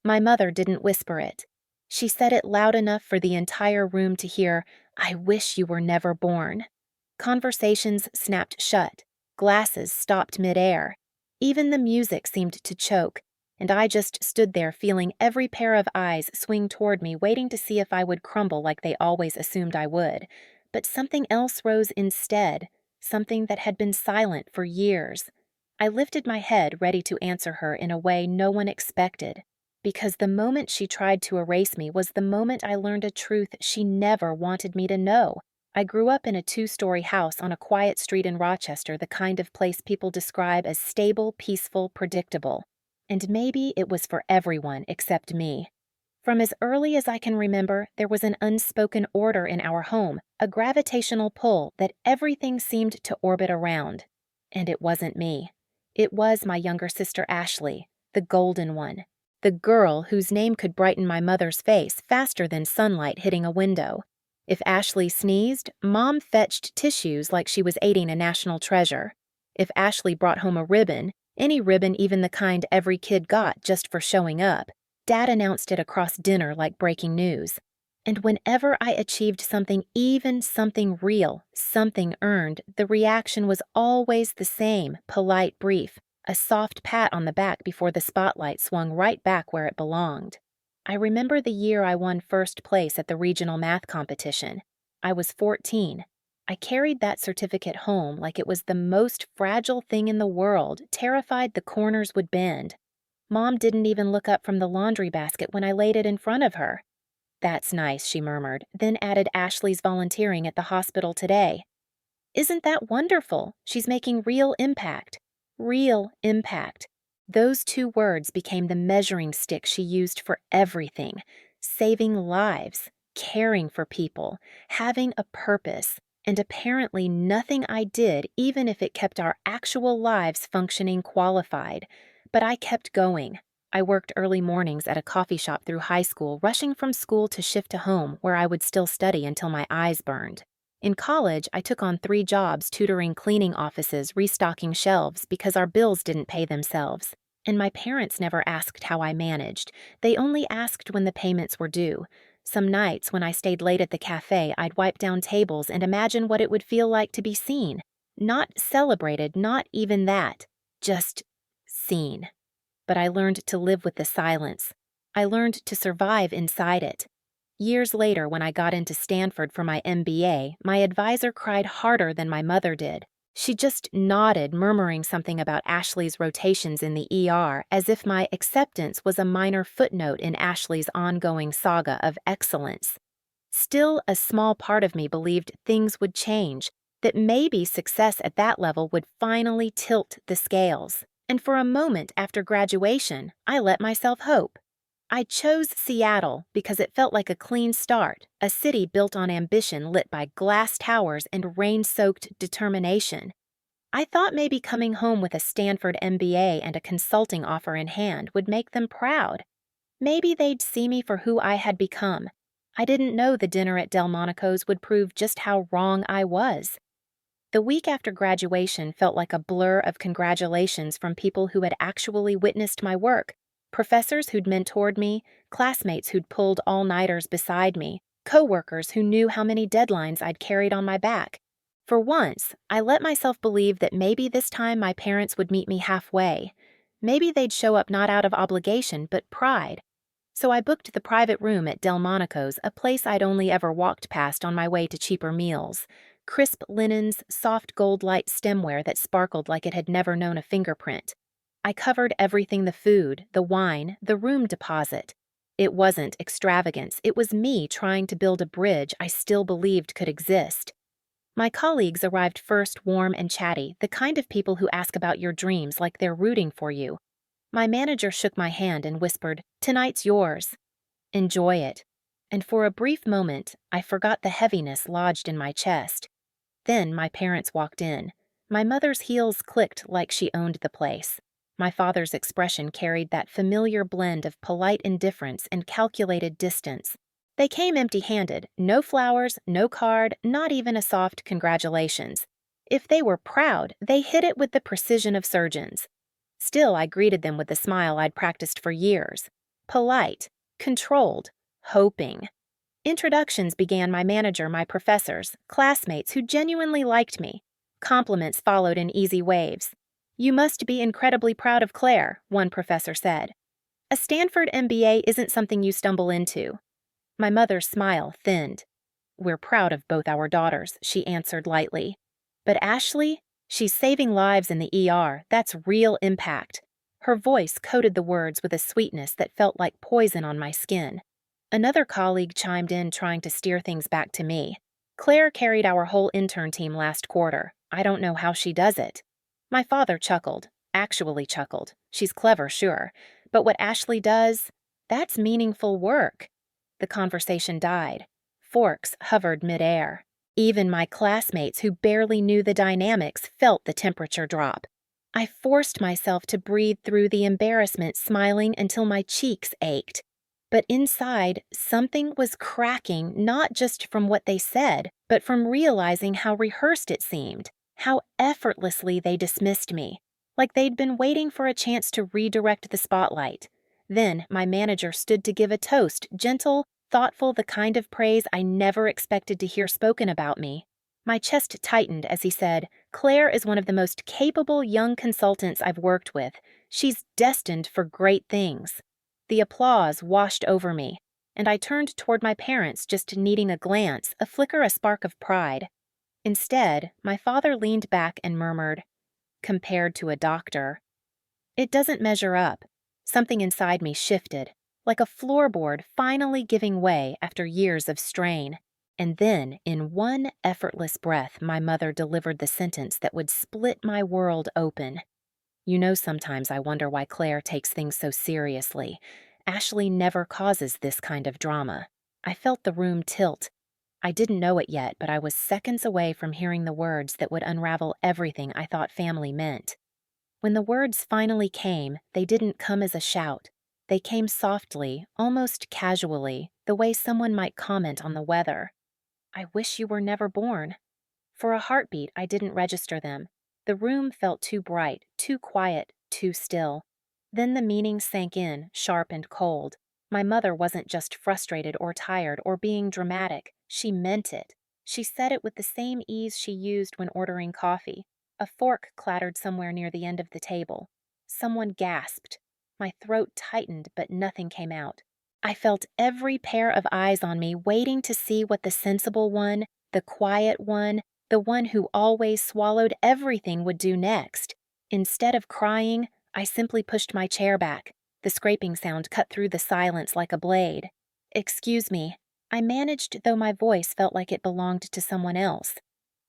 My mother didn't whisper it. She said it loud enough for the entire room to hear, "I wish you were never born." Conversations snapped shut. Glasses stopped midair. Even the music seemed to choke, and I just stood there feeling every pair of eyes swing toward me, waiting to see if I would crumble like they always assumed I would. But something else rose instead, something that had been silent for years. I lifted my head, ready to answer her in a way no one expected, because the moment she tried to erase me was the moment I learned a truth she never wanted me to know. I grew up in a two-story house on a quiet street in Rochester, the kind of place people describe as stable, peaceful, predictable. And maybe it was for everyone except me. From as early as I can remember, there was an unspoken order in our home, a gravitational pull that everything seemed to orbit around. And it wasn't me. It was my younger sister Ashley, the golden one, the girl whose name could brighten my mother's face faster than sunlight hitting a window. If Ashley sneezed, Mom fetched tissues like she was aiding a national treasure. If Ashley brought home a ribbon, any ribbon, even the kind every kid got just for showing up, Dad announced it across dinner like breaking news. And whenever I achieved something, even something real, something earned, the reaction was always the same, polite, brief, a soft pat on the back before the spotlight swung right back where it belonged. I remember the year I won first place at the regional math competition. I was 14. I carried that certificate home like it was the most fragile thing in the world, terrified the corners would bend. Mom didn't even look up from the laundry basket when I laid it in front of her. "That's nice," she murmured, then added Ashley's volunteering at the hospital today. "Isn't that wonderful? She's making real impact." Real impact. Those two words became the measuring stick she used for everything: saving lives, caring for people, having a purpose, and apparently nothing I did, even if it kept our actual lives functioning, qualified. But I kept going. I worked early mornings at a coffee shop through high school, rushing from school to shift to home, where I would still study until my eyes burned. In college, I took on 3 jobs tutoring cleaning offices, restocking shelves, because our bills didn't pay themselves. And my parents never asked how I managed. They only asked when the payments were due. Some nights, when I stayed late at the cafe, I'd wipe down tables and imagine what it would feel like to be seen. Not celebrated, not even that. Just seen. But I learned to live with the silence. I learned to survive inside it. Years later, when I got into Stanford for my MBA, my advisor cried harder than my mother did. She just nodded, murmuring something about Ashley's rotations in the ER, as if my acceptance was a minor footnote in Ashley's ongoing saga of excellence. Still, a small part of me believed things would change, that maybe success at that level would finally tilt the scales. And for a moment after graduation, I let myself hope. I chose Seattle because it felt like a clean start, a city built on ambition lit by glass towers and rain-soaked determination. I thought maybe coming home with a Stanford MBA and a consulting offer in hand would make them proud. Maybe they'd see me for who I had become. I didn't know the dinner at Delmonico's would prove just how wrong I was. The week after graduation felt like a blur of congratulations from people who had actually witnessed my work. Professors who'd mentored me, classmates who'd pulled all-nighters beside me, coworkers who knew how many deadlines I'd carried on my back. For once, I let myself believe that maybe this time my parents would meet me halfway. Maybe they'd show up not out of obligation, but pride. So I booked the private room at Delmonico's, a place I'd only ever walked past on my way to cheaper meals. Crisp linens, soft gold light stemware that sparkled like it had never known a fingerprint. I covered everything: the food, the wine, the room deposit. It wasn't extravagance, it was me trying to build a bridge I still believed could exist. My colleagues arrived first, warm and chatty, the kind of people who ask about your dreams like they're rooting for you. My manager shook my hand and whispered, "Tonight's yours. Enjoy it." And for a brief moment, I forgot the heaviness lodged in my chest. Then my parents walked in. My mother's heels clicked like she owned the place. My father's expression carried that familiar blend of polite indifference and calculated distance. They came empty-handed, no flowers, no card, not even a soft congratulations. If they were proud, they hit it with the precision of surgeons. Still, I greeted them with the smile I'd practiced for years. polite, controlled, hoping. Introductions began my manager, my professors, classmates who genuinely liked me. Compliments followed in easy waves. "You must be incredibly proud of Claire," one professor said. "A Stanford MBA isn't something you stumble into." My mother's smile thinned. "We're proud of both our daughters," she answered lightly. "But Ashley, she's saving lives in the ER. That's real impact." Her voice coated the words with a sweetness that felt like poison on my skin. Another colleague chimed in, trying to steer things back to me. "Claire carried our whole intern team last quarter. I don't know how she does it." My father chuckled, actually chuckled. "She's clever, sure. But what Ashley does, that's meaningful work." The conversation died. Forks hovered midair. Even my classmates who barely knew the dynamics felt the temperature drop. I forced myself to breathe through the embarrassment, smiling until my cheeks ached. But inside, something was cracking, not just from what they said, but from realizing how rehearsed it seemed, how effortlessly they dismissed me, like they'd been waiting for a chance to redirect the spotlight. Then my manager stood to give a toast, gentle, thoughtful, the kind of praise I never expected to hear spoken about me. My chest tightened as he said, "Claire is one of the most capable young consultants I've worked with. She's destined for great things." The applause washed over me, and I turned toward my parents, just needing a glance, a flicker, a spark of pride. Instead, my father leaned back and murmured, "Compared to a doctor." It doesn't measure up. Something inside me shifted, like a floorboard finally giving way after years of strain. And then, in one effortless breath, my mother delivered the sentence that would split my world open. "You know, sometimes I wonder why Claire takes things so seriously. Ashley never causes this kind of drama." I felt the room tilt. I didn't know it yet, but I was seconds away from hearing the words that would unravel everything I thought family meant. When the words finally came, they didn't come as a shout. They came softly, almost casually, the way someone might comment on the weather. "I wish you were never born." For a heartbeat, I didn't register them. The room felt too bright, too quiet, too still. Then the meaning sank in, sharp and cold. My mother wasn't just frustrated or tired or being dramatic. She meant it. She said it with the same ease she used when ordering coffee. A fork clattered somewhere near the end of the table. Someone gasped. My throat tightened, but nothing came out. I felt every pair of eyes on me, waiting to see what the sensible one, the quiet one, the one who always swallowed everything, would do next. Instead of crying, I simply pushed my chair back. The scraping sound cut through the silence like a blade. "Excuse me," I managed, though my voice felt like it belonged to someone else.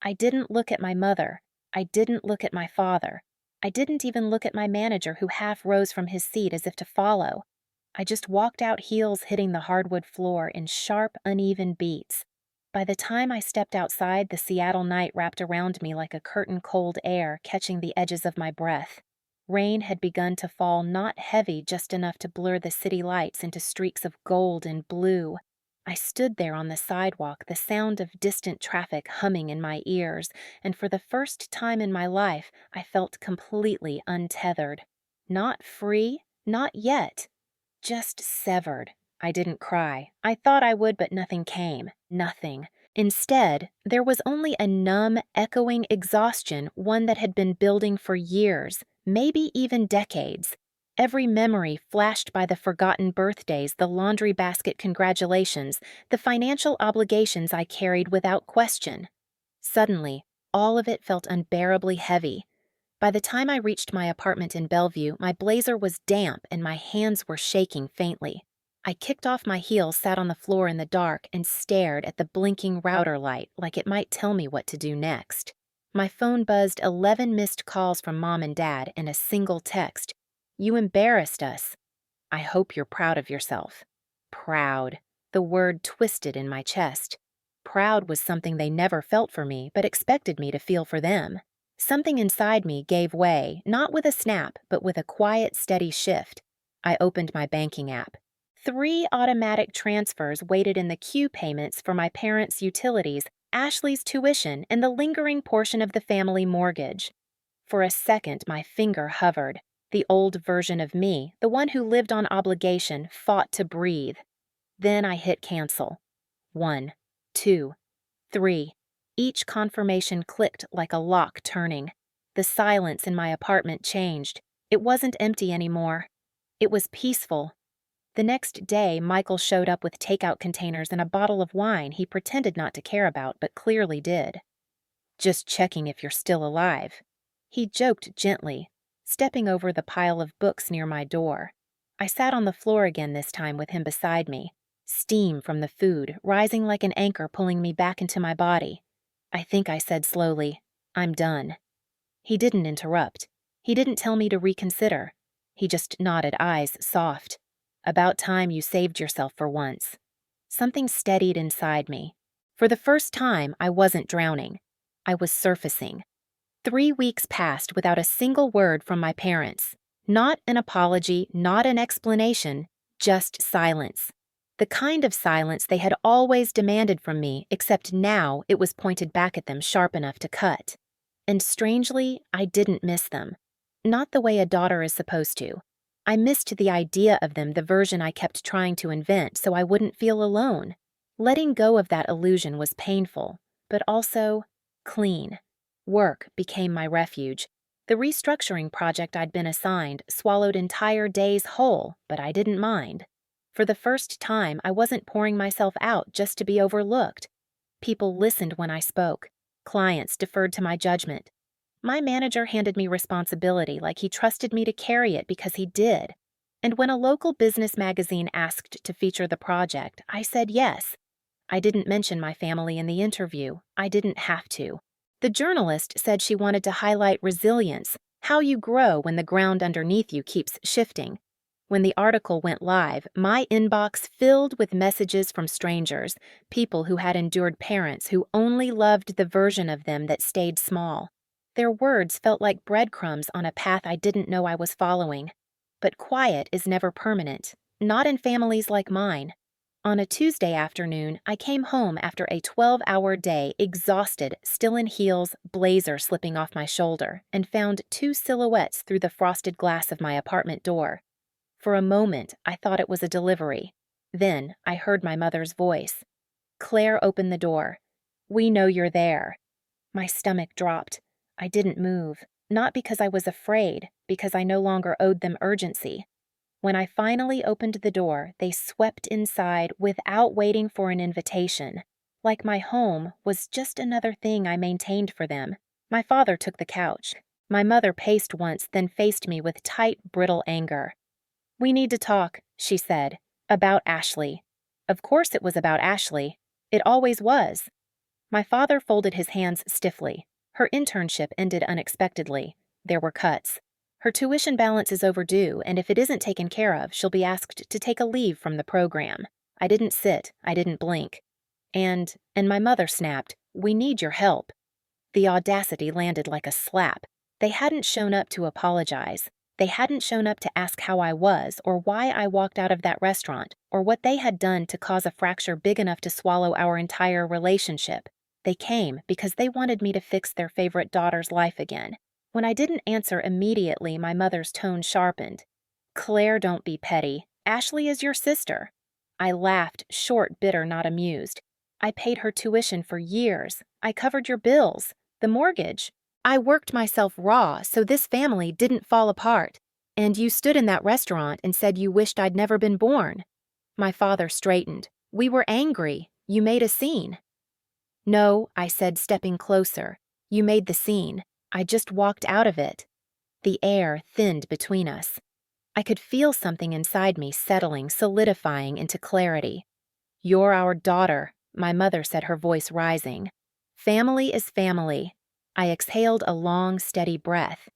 I didn't look at my mother. I didn't look at my father. I didn't even look at my manager, who half rose from his seat as if to follow. I just walked out, heels hitting the hardwood floor in sharp, uneven beats. By the time I stepped outside, the Seattle night wrapped around me like a curtain, cold air catching the edges of my breath. Rain had begun to fall, not heavy, just enough to blur the city lights into streaks of gold and blue. I stood there on the sidewalk, the sound of distant traffic humming in my ears, and for the first time in my life, I felt completely untethered. Not free, not yet. Just severed. I didn't cry. I thought I would, but nothing came. Nothing. Instead, there was only a numb, echoing exhaustion, one that had been building for years, maybe even decades. Every memory flashed by: the forgotten birthdays, the laundry basket congratulations, the financial obligations I carried without question. Suddenly, all of it felt unbearably heavy. By the time I reached my apartment in Bellevue, my blazer was damp and my hands were shaking faintly. I kicked off my heels, sat on the floor in the dark, and stared at the blinking router light like it might tell me what to do next. My phone buzzed 11 missed calls from Mom and Dad and a single text. "You embarrassed us." "I hope you're proud of yourself." Proud. The word twisted in my chest. Proud was something they never felt for me, but expected me to feel for them. Something inside me gave way, not with a snap, but with a quiet, steady shift. I opened my banking app. 3 automatic transfers waited in the queue: payments for my parents' utilities, Ashley's tuition, and the lingering portion of the family mortgage. For a second, my finger hovered. The old version of me, the one who lived on obligation, fought to breathe. Then I hit cancel. 1, 2, 3. Each confirmation clicked like a lock turning. The silence in my apartment changed. It wasn't empty anymore. It was peaceful. The next day, Michael showed up with takeout containers and a bottle of wine he pretended not to care about, but clearly did. "Just checking if you're still alive," he joked gently, stepping over the pile of books near my door. I sat on the floor again this time with him beside me, steam from the food rising like an anchor pulling me back into my body. I think I said slowly, "I'm done." He didn't interrupt. He didn't tell me to reconsider. He just nodded, eyes soft. "About time you saved yourself for once." Something steadied inside me. For the first time, I wasn't drowning. I was surfacing. 3 weeks passed without a single word from my parents. Not an apology, not an explanation, just silence. The kind of silence they had always demanded from me, except now it was pointed back at them sharp enough to cut. And strangely, I didn't miss them. Not the way a daughter is supposed to. I missed the idea of them, the version I kept trying to invent so I wouldn't feel alone. Letting go of that illusion was painful, but also clean. Work became my refuge. The restructuring project I'd been assigned swallowed entire days whole, but I didn't mind. For the first time, I wasn't pouring myself out just to be overlooked. People listened when I spoke. Clients deferred to my judgment. My manager handed me responsibility like he trusted me to carry it because he did. And when a local business magazine asked to feature the project, I said yes. I didn't mention my family in the interview. I didn't have to. The journalist said she wanted to highlight resilience, how you grow when the ground underneath you keeps shifting. When the article went live, my inbox filled with messages from strangers, people who had endured parents who only loved the version of them that stayed small. Their words felt like breadcrumbs on a path I didn't know I was following. But quiet is never permanent, not in families like mine. On a Tuesday afternoon, I came home after a 12-hour day, exhausted, still in heels, blazer slipping off my shoulder, and found 2 silhouettes through the frosted glass of my apartment door. For a moment, I thought it was a delivery. Then I heard my mother's voice. "Claire opened the door. We know you're there." My stomach dropped. I didn't move, not because I was afraid, because I no longer owed them urgency. When I finally opened the door, they swept inside without waiting for an invitation. Like my home was just another thing I maintained for them. My father took the couch. My mother paced once, then faced me with tight, brittle anger. "We need to talk," she said, "about Ashley." Of course it was about Ashley. It always was. My father folded his hands stiffly. Her internship ended unexpectedly. There were cuts. Her tuition balance is overdue, and if it isn't taken care of, she'll be asked to take a leave from the program. I didn't sit. I didn't blink. And my mother snapped, "We need your help." The audacity landed like a slap. They hadn't shown up to apologize. They hadn't shown up to ask how I was, or why I walked out of that restaurant, or what they had done to cause a fracture big enough to swallow our entire relationship. They came because they wanted me to fix their favorite daughter's life again. When I didn't answer immediately, my mother's tone sharpened. "Claire, don't be petty. Ashley is your sister." I laughed, short, bitter, not amused. "I paid her tuition for years. I covered your bills, the mortgage. I worked myself raw so this family didn't fall apart. And you stood in that restaurant and said you wished I'd never been born." My father straightened. "We were angry. You made a scene." "No," I said, stepping closer. "You made the scene. I just walked out of it." The air thinned between us. I could feel something inside me settling, solidifying into clarity. "You're our daughter," my mother said, her voice rising. "Family is family." I exhaled a long, steady breath.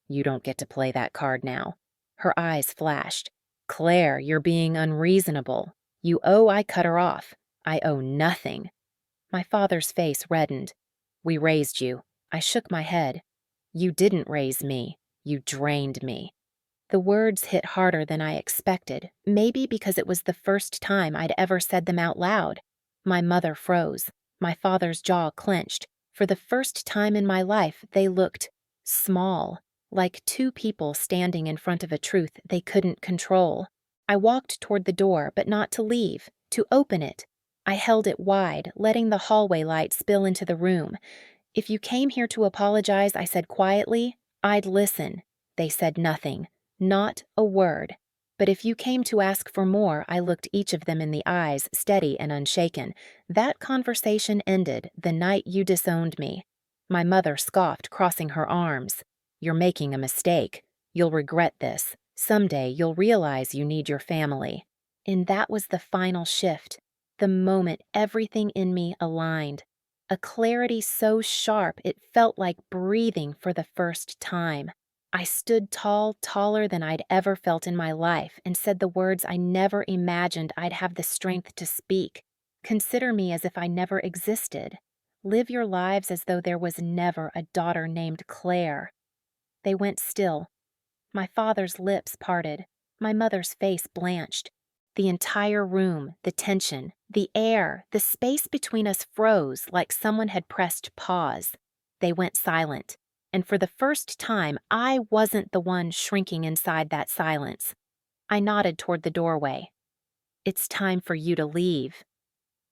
"You don't get to play that card now." Her eyes flashed. "Claire, you're being unreasonable. I cut her off. I owe nothing." My father's face reddened. "We raised you." I shook my head. "You didn't raise me. You drained me." The words hit harder than I expected, maybe because it was the first time I'd ever said them out loud. My mother froze. My father's jaw clenched. For the first time in my life, they looked small, like two people standing in front of a truth they couldn't control. I walked toward the door, but not to leave, to open it. I held it wide, letting the hallway light spill into the room. "If you came here to apologize," I said quietly, "I'd listen." They said nothing, not a word. "But if you came to ask for more," I looked each of them in the eyes, steady and unshaken. "That conversation ended the night you disowned me." My mother scoffed, crossing her arms. "You're making a mistake. You'll regret this. Someday you'll realize you need your family." And that was the final shift, the moment everything in me aligned. A clarity so sharp it felt like breathing for the first time. I stood tall, taller than I'd ever felt in my life, and said the words I never imagined I'd have the strength to speak. "Consider me as if I never existed. Live your lives as though there was never a daughter named Claire." They went still. My father's lips parted. My mother's face blanched. The entire room, the tension, the air, the space between us froze like someone had pressed pause. They went silent, and for the first time, I wasn't the one shrinking inside that silence. I nodded toward the doorway. "It's time for you to leave."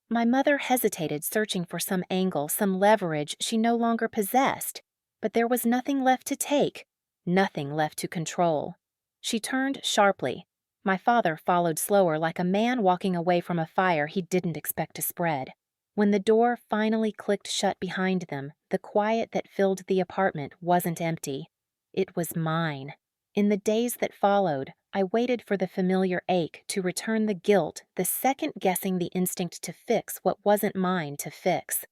My mother hesitated, searching for some angle, some leverage she no longer possessed. But there was nothing left to take, nothing left to control. She turned sharply. My father followed slower, like a man walking away from a fire he didn't expect to spread. When the door finally clicked shut behind them, the quiet that filled the apartment wasn't empty. It was mine. In the days that followed, I waited for the familiar ache to return the guilt, the second-guessing the instinct to fix what wasn't mine to fix.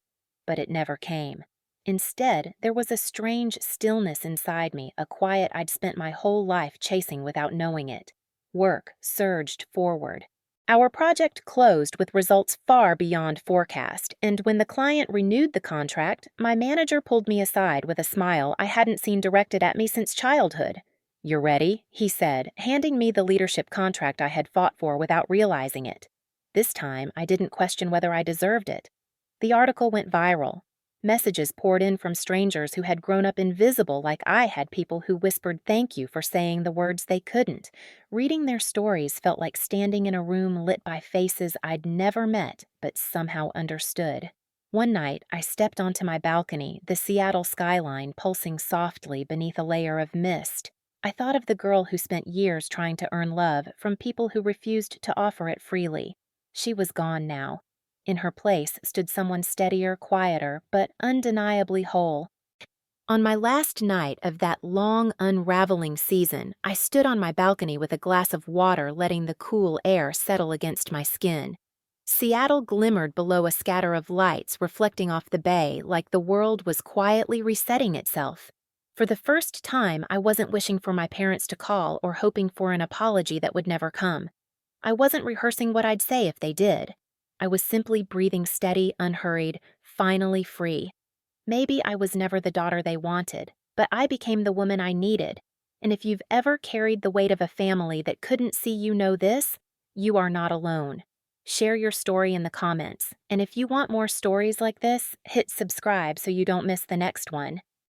But it never came. Instead, there was a strange stillness inside me, a quiet I'd spent my whole life chasing without knowing it. Work surged forward. Our project closed with results far beyond forecast, and when the client renewed the contract, my manager pulled me aside with a smile I hadn't seen directed at me since childhood. "You're ready," he said, handing me the leadership contract I had fought for without realizing it. This time, I didn't question whether I deserved it. The article went viral. Messages poured in from strangers who had grown up invisible like I had people who whispered thank you for saying the words they couldn't. Reading their stories felt like standing in a room lit by faces I'd never met but somehow understood. One night, I stepped onto my balcony, the Seattle skyline pulsing softly beneath a layer of mist. I thought of the girl who spent years trying to earn love from people who refused to offer it freely. She was gone now. In her place stood someone steadier, quieter, but undeniably whole. On my last night of that long, unraveling season, I stood on my balcony with a glass of water, letting the cool air settle against my skin. Seattle glimmered below a scatter of lights reflecting off the bay like the world was quietly resetting itself. For the first time, I wasn't wishing for my parents to call or hoping for an apology that would never come. I wasn't rehearsing what I'd say if they did. I was simply breathing steady, unhurried, finally free. Maybe I was never the daughter they wanted, but I became the woman I needed. And if you've ever carried the weight of a family that couldn't see you know this, you are not alone. Share your story in the comments, and if you want more stories like this, hit subscribe so you don't miss the next one.